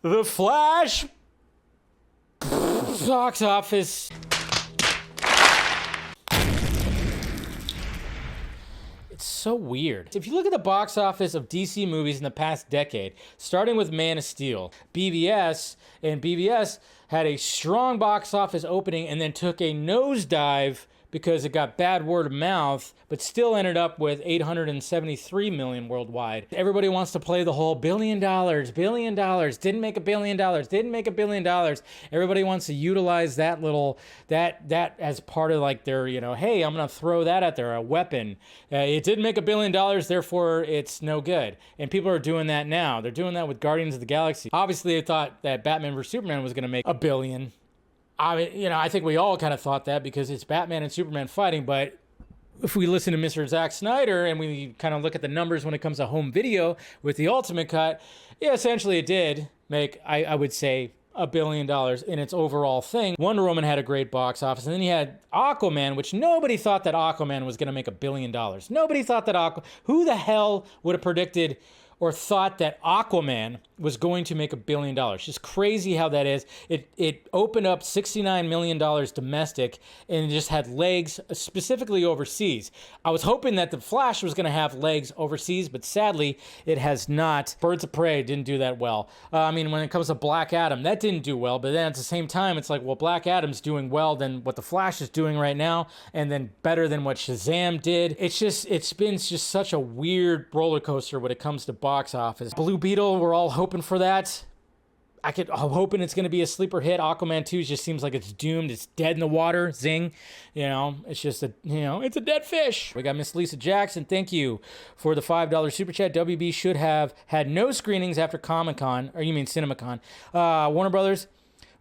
The Flash box office. It's so weird. If you look at the box office of DC movies in the past decade, starting with Man of Steel, BVS had a strong box office opening and then took a nosedive because it got bad word of mouth, but still ended up with 873 million worldwide. Everybody wants to play the whole $1 billion, didn't make $1 billion, didn't make $1 billion. Everybody wants to utilize that as part of like their, hey, I'm gonna throw that at there, a weapon. It didn't make $1 billion, therefore it's no good. And people are doing that now. They're doing that with Guardians of the Galaxy. Obviously they thought that Batman vs Superman was gonna make $1 billion. I mean, I think we all kind of thought that because it's Batman and Superman fighting, but if we listen to Mr. Zack Snyder and we kind of look at the numbers when it comes to home video with the Ultimate Cut, yeah, essentially it did make, I would say, $1 billion in its overall thing. Wonder Woman had a great box office, and then you had Aquaman, which nobody thought that Aquaman was going to make $1 billion. Nobody thought that who the hell would have predicted or thought that Aquaman was going to make $1 billion. Just crazy how that is. It opened up $69 million domestic and just had legs specifically overseas. I was hoping that The Flash was gonna have legs overseas, but sadly it has not. Birds of Prey didn't do that well. When it comes to Black Adam, that didn't do well, but then at the same time, it's like, well, Black Adam's doing well than what The Flash is doing right now, and then better than what Shazam did. It's been just such a weird roller coaster when it comes to box office. Blue Beetle, we're all hoping for that. I'm hoping it's going to be a sleeper hit. Aquaman 2 just seems like it's doomed. It's dead in the water. Zing. It's just it's a dead fish. We got Miss Lisa Jackson. Thank you for the $5 super chat. WB should have had no screenings after Comic-Con, or you mean CinemaCon. Warner Brothers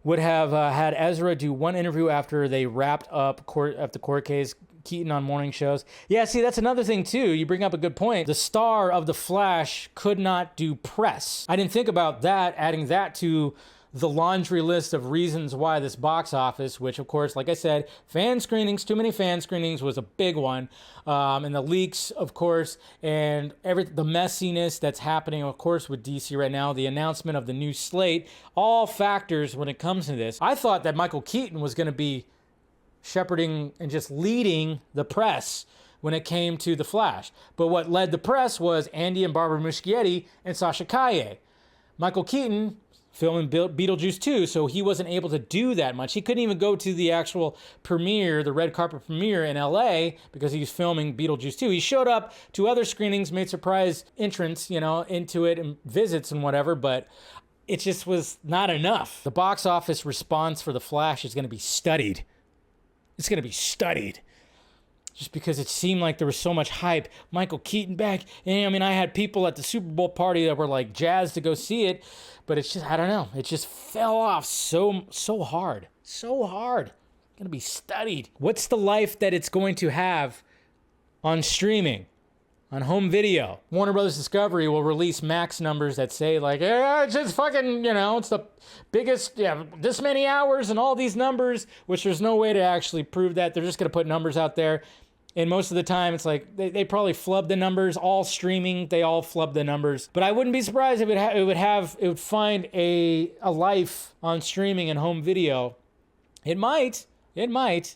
would have had Ezra do one interview after they wrapped up the court case. Keaton on morning shows. Yeah, see, that's another thing too. You bring up a good point. The star of The Flash could not do press. I didn't think about that, adding that to the laundry list of reasons why this box office, which of course, like I said, too many fan screenings was a big one. And the leaks, of course, and the messiness that's happening, of course, with DC right now, the announcement of the new slate, all factors when it comes to this. I thought that Michael Keaton was going to be shepherding and just leading the press when it came to The Flash. But what led the press was Andy and Barbara Muschietti and Sasha Calle. Michael Keaton filming Beetlejuice 2, so he wasn't able to do that much. He couldn't even go to the actual premiere, the red carpet premiere in LA because he was filming Beetlejuice 2. He showed up to other screenings, made surprise entrance, into it and visits and whatever, but it just was not enough. The box office response for The Flash is going to be studied. It's going to be studied just because it seemed like there was so much hype. Michael Keaton back. And I had people at the Super Bowl party that were like jazzed to go see it, but it's just, I don't know. It just fell off so hard. So hard. Going to be studied. What's the life that it's going to have on streaming? On home video? Warner Brothers Discovery will release max numbers that say like, it's just fucking, it's the biggest, this many hours and all these numbers, which there's no way to actually prove that. They're just going to put numbers out there. And most of the time, it's like, they probably flub the numbers, all streaming, they all flub the numbers. But I wouldn't be surprised if it would find a life on streaming and home video. It might.